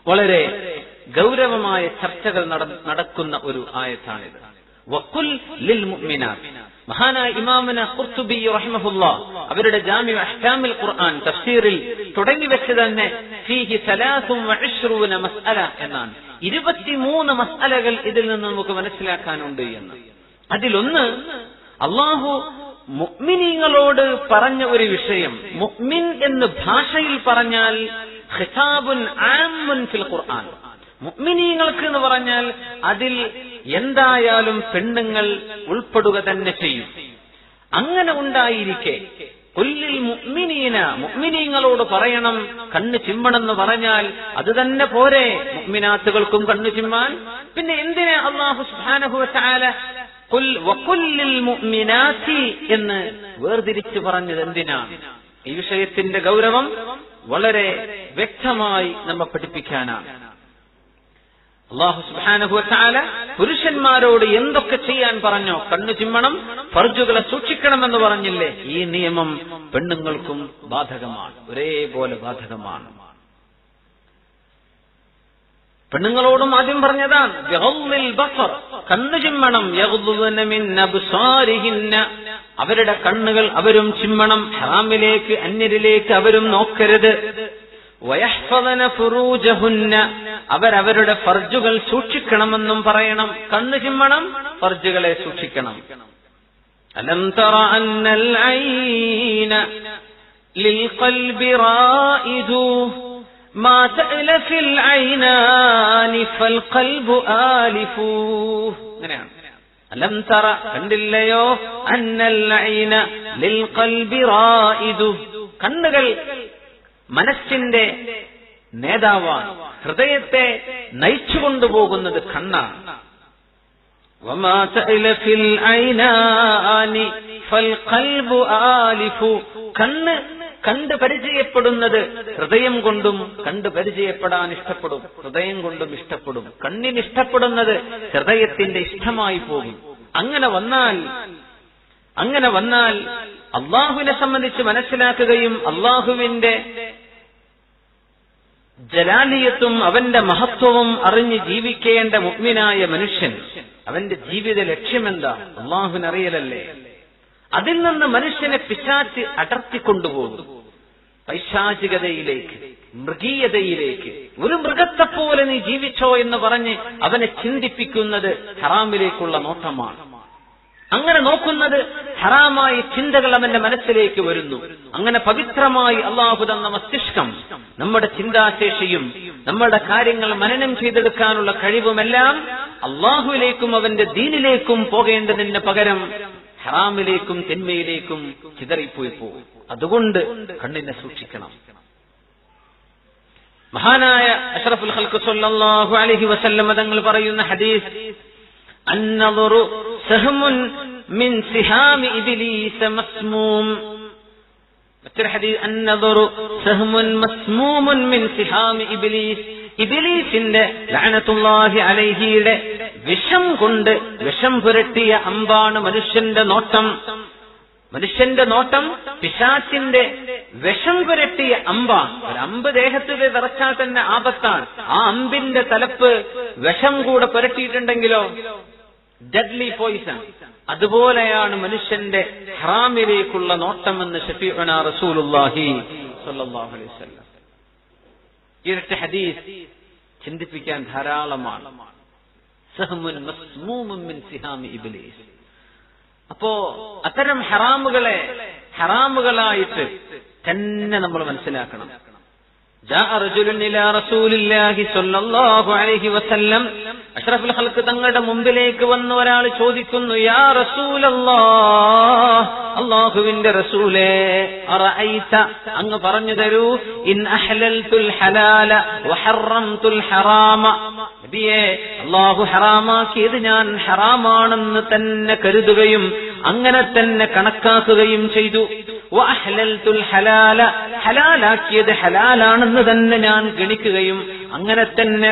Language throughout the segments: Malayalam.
വളരെ ഗൗരവമായ ചർച്ചകൾ നടക്കുന്ന ഒരു ആയത്താണിത്. വഖുൽ ലിൽ മുഅ്മിനാത്ത്. മഹാനായ ഇമാമുന ഖുർതുബി റഹിമഹുല്ലാഹ് അവരുടെ ജാമിഉ അഹ്കാമിൽ ഖുർആൻ തഫ്സീറിൽ തുടങ്ങി വെച്ച് തന്നെ ഫീഹി 23 മസ്അല എന്നാണ്. 23 മസ്അലകൾ ഇതിൽ നിന്ന് നമുക്ക് മനസ്സിലാക്കാനുണ്ട് എന്ന്. അതിലൊന്ന്, അല്ലാഹു മുഅ്മിനീങ്ങളോട് പറഞ്ഞ ഒരു വിഷയം. മുഅ്മിൻ എന്ന് ഭാഷയിൽ പറഞ്ഞാൽ ഖിതാബുൻ ആമുൻ ഫിൽ ഖുർആൻ. മുഅ്മിനീങ്ങൾക്ക് എന്ന് പറഞ്ഞാൽ അതിൽ എന്തായാലും പെണ്ണുങ്ങൾ ഉൾപ്പെടുക തന്നെ ചെയ്യും. അങ്ങനെ ഉണ്ടായിരിക്കെ കുല്ലിൽ മുഅ്മിനീന, മുഅ്മിനീങ്ങളോട് പറയണം കണ്ണ് ചിമ്മണമെന്ന് പറഞ്ഞാൽ അത് തന്നെ പോരെ മുഅ്മിനാത്തുകൾക്കും കണ്ണ് ചിമ്മാൻ? പിന്നെ എന്തിനാ അല്ലാഹു സുബ്ഹാനഹു വ തആല ഖുൽ വഖുല്ലിൽ മുഅ്മിനാത്തി എന്ന് വേർതിരിച്ചു പറഞ്ഞത് എന്തിനാണ്? ഈ വിഷയത്തിന്റെ ഗൗരവം വളരെ വ്യക്തമായി നമ്മെ പഠിപ്പിക്കാനാണ്. അല്ലാഹു സുബ്ഹാനഹു വ തആല പുരുഷന്മാരോട് എന്തൊക്കെ ചെയ്യാൻ പറഞ്ഞോ, കണ്ണു ചിമ്മണം, ഫർജുകളെ സൂക്ഷിക്കണമെന്ന് പറഞ്ഞില്ലേ, ഈ നിയമം പെണ്ണുങ്ങൾക്കും ബാധകമാണ്, ഒരേപോലെ ബാധകമാണ്. പെണ്ണുങ്ങളോടും ആദ്യം പറഞ്ഞതാണ് ബിഗദ്ദിൽ ബസർ, കണ്ണു ചിമ്മണം. യഗ്ദുന മിൻ അബ്സാരിഹിന്ന, അവരുടെ കണ്ണുകൾ അവരും ചിമ്മണം. ഹറാമിലേക്ക് അന്യരിലേക്ക് അവരും നോക്കരുത്. വയഹ്ഫദന ഫുറൂജഹുന്ന, അവരവരുടെ ഫർജുകൾ സൂക്ഷിക്കണമെന്നും പറയണം. കണ്ണു ചിമ്മണം, ഫർജുകളെ സൂക്ഷിക്കണം. അലം തറ അന്നൽ ഐന ലിൽ ഖൽബി റായിദു മാ തഅലഫിൽ ഐനാനി ഫൽ ഖൽബു ആലിഫു. അങ്ങനെയാണ്. അലം തറ, കണ്ടില്ലയോ, അന്നൽ ഐന ലിൽ ഖൽബി റായിദു, കണ്ണുകൾ മനസ്സിന്റെ നേതാവാണ്, ഹൃദയത്തെ നയിച്ചുകൊണ്ടുപോകുന്നത് കണ്ണാണ്. വമാ തഅലഫിൽ ഐനാനി ഫൽ ഖൽബു ആലിഫു, കണ്ണ് കണ്ട് പരിചയപ്പെടുന്നത് ഹൃദയം കൊണ്ടും കണ്ട് പരിചയപ്പെടാൻ ഇഷ്ടപ്പെടും, ഹൃദയം കൊണ്ടും ഇഷ്ടപ്പെടും. കണ്ണിന് ഇഷ്ടപ്പെടുന്നത് ഹൃദയത്തിന്റെ ഇഷ്ടമായി പോകും. അങ്ങനെ വന്നാൽ അള്ളാഹുവിനെ സംബന്ധിച്ച് മനസ്സിലാക്കുകയും അള്ളാഹുവിന്റെ ജലാലിയത്തും അവന്റെ മഹത്വവും അറിഞ്ഞ് ജീവിക്കേണ്ട മുഅ്മിനായ മനുഷ്യൻ അവന്റെ ജീവിത ലക്ഷ്യമെന്താ? അള്ളാഹുവിനറിയലല്ലേ. അതിൽ നിന്ന് മനുഷ്യനെ പിശാച് അടർത്തിക്കൊണ്ടുപോകും പൈശാചികതയിലേക്ക്, മൃഗീയതയിലേക്ക്. ഒരു മൃഗത്തെപ്പോലെ നീ ജീവിച്ചോ എന്ന് പറഞ്ഞ് അവനെ ചിന്തിപ്പിക്കുന്നത് ഹറാമിലേക്കുള്ള നോട്ടമാണ്. അങ്ങനെ നോക്കുന്നത് ഹറാമായ ചിന്തകൾ അവന്റെ മനസ്സിലേക്ക് വരുന്നു. അങ്ങനെ പവിത്രമായി അള്ളാഹു തന്ന മസ്തിഷ്കം, നമ്മുടെ ചിന്താശേഷിയും നമ്മുടെ കാര്യങ്ങൾ മനനം ചെയ്തെടുക്കാനുള്ള കഴിവുമെല്ലാം അള്ളാഹുവിലേക്കും അവന്റെ ദീനിലേക്കും പോകേണ്ടതിന് പകരം ഹറാമിലേക്കും തിന്മയിലേക്കും ചിതറിപ്പോയി പോകും. അതുകൊണ്ട് കണ്ണിനെ സൂക്ഷിക്കണം. മഹാനായ അഷ്റഫുൽ ഖൽഖ് സ്വല്ലല്ലാഹു അലൈഹി വസല്ലം തങ്ങൾ പറയുന്ന ഹദീസ്, അന്നദറു സഹ്മുൻ മിൻ സിഹാമി ഇബ്ലീസ മസ്മൂം. മറ്റൊരു ഹദീസ്, അന്നദറു സഹ്മുൻ മസ്മൂമുൻ മിൻ സിഹാമി ഇബ്ലീസ്. ഇബ്ലീസിന്റെ ലഅനത്തുല്ലാഹി അലൈഹിയുടെ വിഷം പുരട്ടിയ അമ്പാണ് മനുഷ്യന്റെ നോട്ടം. മനുഷ്യന്റെ നോട്ടം പിശാചിന്റെ വിഷം പുരട്ടിയ അമ്പാണ്. ഒരു അമ്പ് ദേഹത്തിൽ വിറച്ചാൽ തന്നെ ആപത്താണ്. ആ അമ്പിന്റെ തലപ്പ് വിഷം കൂടെ പുരട്ടിയിട്ടുണ്ടെങ്കിലോ ഡെഡ്ലി പോയിസൺ. അതുപോലെയാണ് മനുഷ്യന്റെ ഹറാമിലേക്കുള്ള നോട്ടമെന്ന് ശഫീഉനാ റസൂലുള്ളാഹി സ്വല്ലല്ലാഹു അലൈഹി വസല്ലം. ഇരട്ട ഹദീസ് ചിന്തിപ്പിക്കാൻ ധാരാളമാണ്. സഹ്മുൻ മസ്മൂമുൻ മിൻ സിഹാമി ഇബ്ലീസ്. അപ്പോ അത്തരം ഹറാമുകളായിട്ട് തന്നെ നമ്മൾ മനസ്സിലാക്കണം. ജാഅ റജുലുൻ ഇലാ റസൂലില്ലാഹി സ്വല്ലല്ലാഹു അലൈഹി വസല്ലം, അഷ്റഫുൽ ഖൽഖ് തങ്ങളുടെ മുമ്പിലേക്ക് വന്ന ഒരാൾ ചോദിക്കുന്നു, യാ റസൂലല്ലാഹ്, അല്ലാഹുവിന്റെ റസൂലേ, അറഅയ്ത, അങ്ങ് പറഞ്ഞു തരൂ, ഇൻ അഹ്ലൽതുൽ ഹലാല വഹറംതുൽ ഹറാമ, നബിയേ, അല്ലാഹു ഹറാമാക്കിയത് ഞാൻ ഹറാമാണെന്ന് തന്നെ കരുതുകയും അങ്ങനെ തന്നെ കണക്കാക്കുകയും ചെയ്തു, വഅഹ്ലൽതുൽ ഹലാല, ഹലാലാക്കിയത് ഹലാലാണെന്ന് തന്നെ ഞാൻ ഗണിക്കുകയും അങ്ങനെ തന്നെ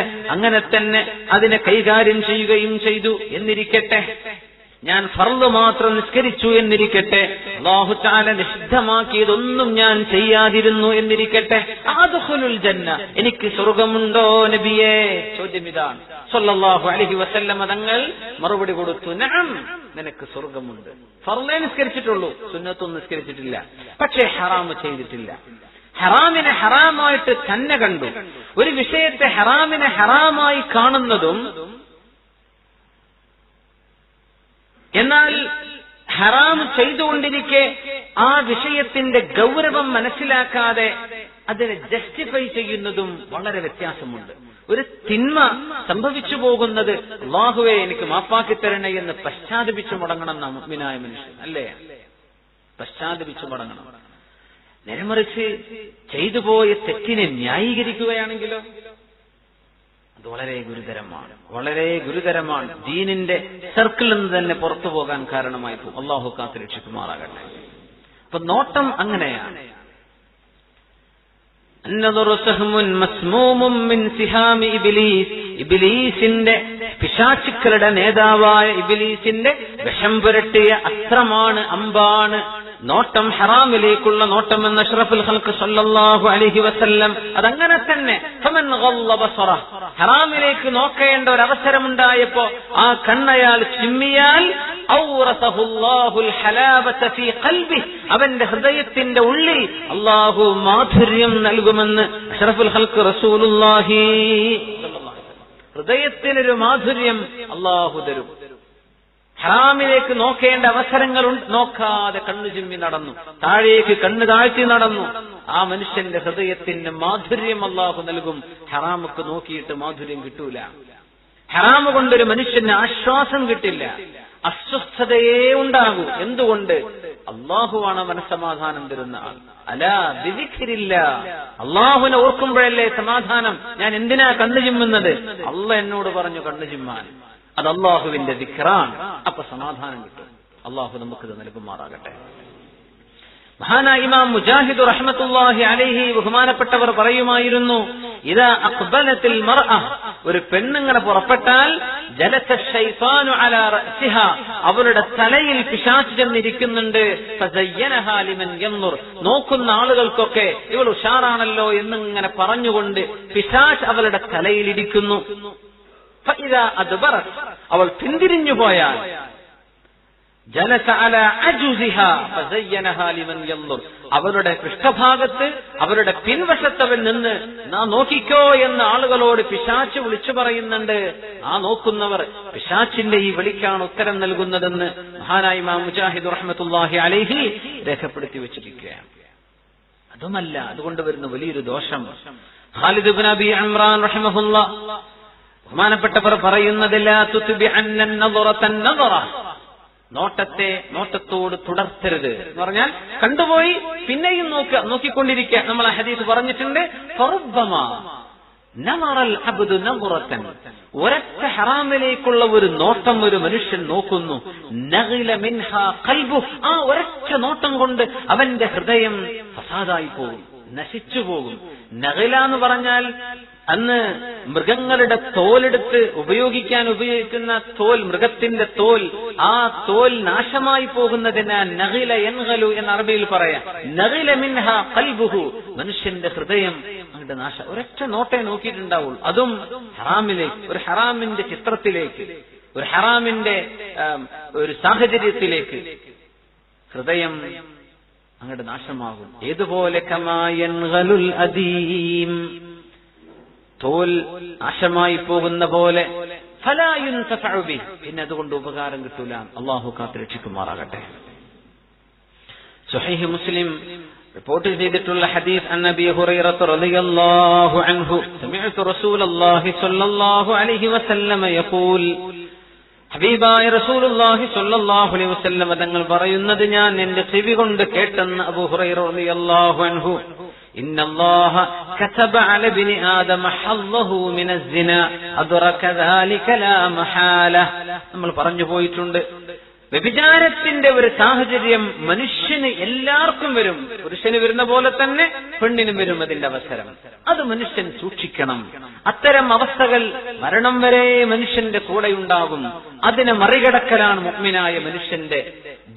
അതിനെ കൈകാര്യം ചെയ്യുകയും ചെയ്തു എന്നിരിക്കട്ടെ. ഞാൻ ഫർള് മാത്രം നിസ്കരിച്ചു എന്നിരിക്കട്ടെ, അല്ലാഹു തആല നിഷിദ്ധമാക്കിയതൊന്നും ഞാൻ ചെയ്യാതിരുന്നു എന്നിരിക്കട്ടെ, അദ്ഖുലുൽ ജന്ന, എനിക്ക് സ്വർഗ്ഗമുണ്ടോ നബിയേ? ചോദ്യം ഇതാണ്. സല്ലല്ലാഹു അലൈഹി വസല്ലം തങ്ങൾ മറുപടി കൊടുത്തു, നഅം, നിനക്ക് സ്വർഗ്ഗമുണ്ട്. ഫർളേ നിസ്കരിച്ചിട്ടുള്ളൂ, സുന്നത്തൊന്നും നിസ്കരിച്ചിട്ടില്ല, പക്ഷേ ഹറാമ് ചെയ്തിട്ടില്ല. ഹറാമിനെ ഹറാമായിട്ട് തന്നെ കണ്ടു. ഒരു വിഷയത്തെ ഹറാമിനെ ഹറാമായി കാണുന്നതും എന്നാൽ ഹറാം ചെയ്തുകൊണ്ടിരിക്കെ ആ വിഷയത്തിന്റെ ഗൗരവം മനസ്സിലാക്കാതെ അതിനെ ജസ്റ്റിഫൈ ചെയ്യുന്നതും വളരെ വ്യത്യാസമുണ്ട്. ഒരു തിന്മ സംഭവിച്ചു പോകുന്നത് അല്ലാഹുവേ എനിക്ക് മാപ്പാക്കി തരണേ എന്ന് പശ്ചാത്തപിച്ചു മടങ്ങണം നാം മുഅ്മിനായ മനുഷ്യൻ, അല്ലേ? പശ്ചാത്തപിച്ചു മടങ്ങണം. നേരെമറിച്ച് ചെയ്തുപോയ തെറ്റിനെ ന്യായീകരിക്കുകയാണെങ്കിലോ അത് വളരെ ഗുരുതരമാണ്, വളരെ ഗുരുതരമാണ്. ദീനിന്റെ സർക്കിളിൽ നിന്ന് തന്നെ പുറത്തു പോകാൻ കാരണമായി പോകും. അല്ലാഹു കാത്ത് രക്ഷിക്കുമാറാകട്ടെ. അപ്പൊ നോട്ടം അങ്ങനെയാണ്. ഇബ്ലീസിന്റെ പിശാചുക്കളുടെ നേതാവായ ഇബ്ലീസിന്റെ വിഷം പുരട്ടിയ അസ്ത്രമാണ്, അമ്പാണ് നോട്ടം. ഹറാമിലേക്കുള്ള നോട്ടം എന്ന അഷ്റഫുൽ ഖൽഖ് സല്ലല്ലാഹു അലൈഹി വസല്ലം അതങ്ങനെ തന്നെ. ഫമൻ ഗളള ബസറഹ്, ഹറാമിലേക്ക് നോക്കേണ്ട ഒരു അവസരമുണ്ടായപ്പോ ആ കണ്ണയാൽ ചിമ്മിയാൽ ഔറസഹുല്ലാഹുൽ ഹലാവത ഫീ ഖൽബിഹി, അവന്റെ ഹൃദയത്തിന്റെ ഉള്ളിൽ അല്ലാഹു മാധുര്യം നൽകുമെന്ന് അഷ്റഫുൽ ഖൽഖ് റസൂലുള്ളാഹി സല്ലല്ലാഹു അലൈഹി വസല്ലം. ഹൃദയത്തിനൊരു മാധുര്യം അല്ലാഹു തരും. ഹറാമിലേക്ക് നോക്കേണ്ട അവസരങ്ങൾ നോക്കാതെ കണ്ണു ചിമ്മി നടന്നു, താഴേക്ക് കണ്ണ് താഴ്ത്തി നടന്നു. ആ മനുഷ്യന്റെ ഹൃദയത്തിന് മാധുര്യം അല്ലാഹു നൽകും. ഹറാമൊക്കെ നോക്കിയിട്ട് മാധുര്യം കിട്ടൂല. ഹറാമ് കൊണ്ടൊരു മനുഷ്യന് ആശ്വാസം കിട്ടില്ല, അസ്വസ്ഥതയേ ഉണ്ടാകൂ. എന്തുകൊണ്ട്? അള്ളാഹുവാണ് മനസ്സമാധാനം തരുന്ന ആൾ. അലാ ബിദിക്രില്ല, അള്ളാഹുവിനെ ഓർക്കുമ്പോഴല്ലേ സമാധാനം. ഞാൻ എന്തിനാ കണ്ണു ചിമ്മുന്നത്? അള്ളാഹ് എന്നോട് പറഞ്ഞു കണ്ണു ചിമ്മാൻ. അത് അള്ളാഹുവിന്റെ ദിക്റാണ്. അപ്പൊ സമാധാനം കിട്ടും. അള്ളാഹു നമുക്കിത് നൽകുമാറാകട്ടെ. മഹാനായ ഇമാം മുജാഹിദ് റഹ്മത്തുള്ളാഹി അലൈഹി ബഹുമാനപ്പെട്ടവർ പറയുമായിരുന്നു, ഇദാ അഖ്ബലത്തിൽ മർഅ, ഒരു പെണ്ണിങ്ങനെ പുറപ്പെട്ടാൽ ജലസ ശൈത്താനു അലാ റഅസിഹാ, അവളുടെ തലയിൽ പിശാച് ചെന്നിരിക്കുന്നുണ്ട്. ഫസയ്യനഹാ ലിമൻ യൻദുർ, നോക്കുന്ന ആളുകൾക്കൊക്കെ ഇവൾ ഉഷാറാണല്ലോ എന്നിങ്ങനെ പറഞ്ഞുകൊണ്ട് പിശാച് അവളുടെ തലയിൽ ഇരിക്കുന്നു. ഫഇദാ അദ്ബറത്, അവൾ പിന്തിരിഞ്ഞു പോയാൽ ജലസ അലാ അജുസിഹാ ഫസയ്യനഹാ ലിമൻ യൻദുർ, അവരുടെ പൃഷ്ഠഭാഗത്ത് അവരുടെ പിൻവശത്തവൻ നിന്ന് നാ നോക്കിക്കോ എന്ന് ആളുകളോട് പിശാച് വിളിച്ചു പറയുന്നുണ്ട്. ആ നോക്കുന്നവർ പിശാചിന്റെ ഈ വിളിക്കാണ് ഉത്തരം നൽകുന്നതെന്ന് മഹാനായ ഇമാം മുജാഹിദ് റഹ്മത്തുള്ളാഹി അലൈഹി രേഖപ്പെടുത്തി വെച്ചിരിക്കുകയാണ്. അതുമല്ല, അതുകൊണ്ട് വരുന്ന വലിയൊരു ദോഷം. ഖാലിദ് ഇബ്നു അബി ഇമ്രാൻ റഹിമഹുല്ലാഹ് ബഹുമാനപ്പെട്ടവർ പറയുന്നത്, ലാ തുത്ബിഅന്ന നദറതൻ നദറ, നോട്ടത്തോട് തുടർത്തരുത് എന്ന് പറഞ്ഞാൽ കണ്ടുപോയി പിന്നെയും നോക്കിക്കൊണ്ടിരിക്കുക. നമ്മൾ ആ ഹദീസ് പറഞ്ഞിട്ടുണ്ട്. ഫറുബ്ബമാ നമറൽ അബ്ദു നദറതൻ, ഒരൊറ്റ ഹറാമിലേക്കുള്ള ഒരു നോട്ടം ഒരു മനുഷ്യൻ നോക്കുന്നു. നഗില മിൻഹാ ഖൽബു, ആ ഒരൊറ്റ നോട്ടം കൊണ്ട് അവന്റെ ഹൃദയം ഫസാദായി പോകും, നശിച്ചു പോകും. നഗില എന്ന് പറഞ്ഞാൽ അന്ന് മൃഗങ്ങളുടെ തോലെടുത്ത് ഉപയോഗിക്കുന്ന തോൽ, മൃഗത്തിന്റെ തോൽ, ആ തോൽ നാശമായി പോകുന്നതിന് നഗില യൻഗലു എന്ന് അറബിയിൽ പറയാം. നഗില മിൻഹാ ഖൽബുഹു, മനുഷ്യന്റെ ഹൃദയം അങ്ങോട്ട് നാശം. ഒരൊറ്റ നോട്ടേ നോക്കിയിട്ടുണ്ടാവുള്ളൂ, അതും ഹറാമിലേക്ക്, ഒരു ഹറാമിന്റെ ചിത്രത്തിലേക്ക്, ഒരു ഹറാമിന്റെ ഒരു സാഹചര്യത്തിലേക്ക് ഹൃദയം അങ്ങോട്ട് നാശമാകും. ഏതുപോലെ കമാ യൻഗലുൽ അദീം, തോൽ നാശമായി പോകുന്ന പോലെ. ഫലാ യുൻതഫഉ ബിഹി, പിന്നെ അതുകൊണ്ട് ഉപകാരം കിട്ടൂല. അല്ലാഹു കാത്ത് രക്ഷിക്കുമാറാകട്ടെ. സ്വഹീഹ് മുസ്ലിം റിപ്പോർട്ട് ചെയ്തിട്ടുള്ള ഹദീസ് അൻ നബി ഹുറൈറ റളിയല്ലാഹു അൻഹു സമിഅതു റസൂലല്ലാഹി സ്വല്ലല്ലാഹു അലൈഹി വസല്ലം യഖൂൽ, ഹബീബായ റസൂലുള്ളാഹി സ്വല്ലല്ലാഹു അലൈഹി വസല്ലം തങ്ങൾ പറയുന്നത് ഞാൻ എന്റെ ചെവി കൊണ്ട് കേട്ടെന്ന് അബൂ ഹുറൈറ റളിയല്ലാഹു അൻഹു. ഇന്നല്ലാഹ കതബ അല ഇബ്നി ആദമ ഹല്ലഹു മിനസ് സിന അദ്റക ദാലിക ലാ മഹാല. നമ്മൾ പറഞ്ഞു പോയിട്ടുണ്ട്, വ്യഭിചാരത്തിന്റെ ഒരു സാഹചര്യം മനുഷ്യന് എല്ലാവർക്കും വരും. പുരുഷന് വരുന്ന പോലെ തന്നെ പെണ്ണിനും വരും അതിന്റെ അവസരം. അത് മനുഷ്യൻ സൂക്ഷിക്കണം. അത്തരം അവസ്ഥകൾ മരണം വരെ മനുഷ്യന്റെ കൂടെയുണ്ടാകും. അതിനെ മറികടക്കലാണ് മുഅ്മിനായ മനുഷ്യന്റെ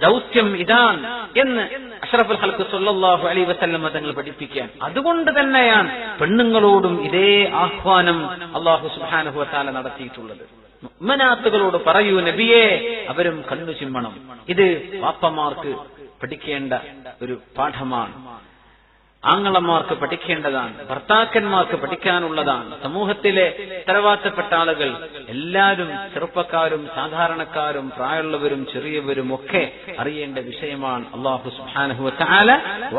ദൗത്യം ഇതാണ് എന്ന് അഷ്റഫുൽ ഖൽഖ് സ്വല്ലല്ലാഹു അലൈഹി വസല്ലം തങ്ങൾ പഠിപ്പിക്കാൻ. അതുകൊണ്ട് തന്നെയാണ് പെണ്ണുങ്ങളോടും ഇതേ ആഹ്വാനം അല്ലാഹു സുബ്ഹാനഹു വ തആല നടത്തിയിട്ടുള്ളത്. മുഅ്മിനാത്തുകളോട് പറയൂ നബിയേ, അവരും കണ്ണു ചിമ്മണം. ഇത് വാപ്പമാർക്ക് പഠിക്കേണ്ട ഒരു പാഠമാണ്, ആങ്ങളമാർക്ക് പഠിക്കേണ്ടതാണ്, ഭർത്താക്കന്മാർക്ക് പഠിക്കാനുള്ളതാണ്. സമൂഹത്തിലെ ഉത്തരവാദിത്തപ്പെട്ട ആളുകൾ എല്ലാവരും, ചെറുപ്പക്കാരും സാധാരണക്കാരും പ്രായമുള്ളവരും ചെറിയവരും ഒക്കെ അറിയേണ്ട വിഷയമാണ്. അല്ലാഹു സുബ്ഹാനഹു വ തആല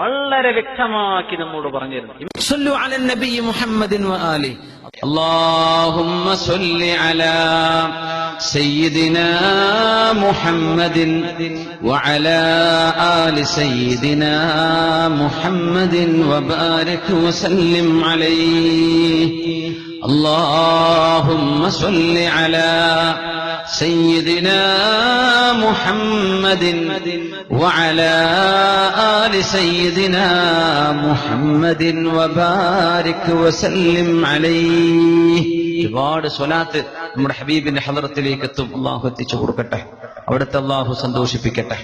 വളരെ വ്യക്തമാക്കി നമ്മോട് പറഞ്ഞിരുന്നു. صلوا على النبي محمد وآله. اللهم صل على سيدنا محمد وعلى آل سيدنا محمد وبارك وسلم عليه. اللهم صل على سيدنا محمد وعلى آل سيدنا محمد وبارك وسلم عليه. ഒരുപാട് സ്വലാത്ത് നമ്മുടെ ഹബീബിന്റെ ഹദറത്തിലേക്ക് എത്തും. അള്ളാഹു എത്തിച്ചു കൊടുക്കട്ടെ, അവിടുത്തെ അള്ളാഹു സന്തോഷിപ്പിക്കട്ടെ.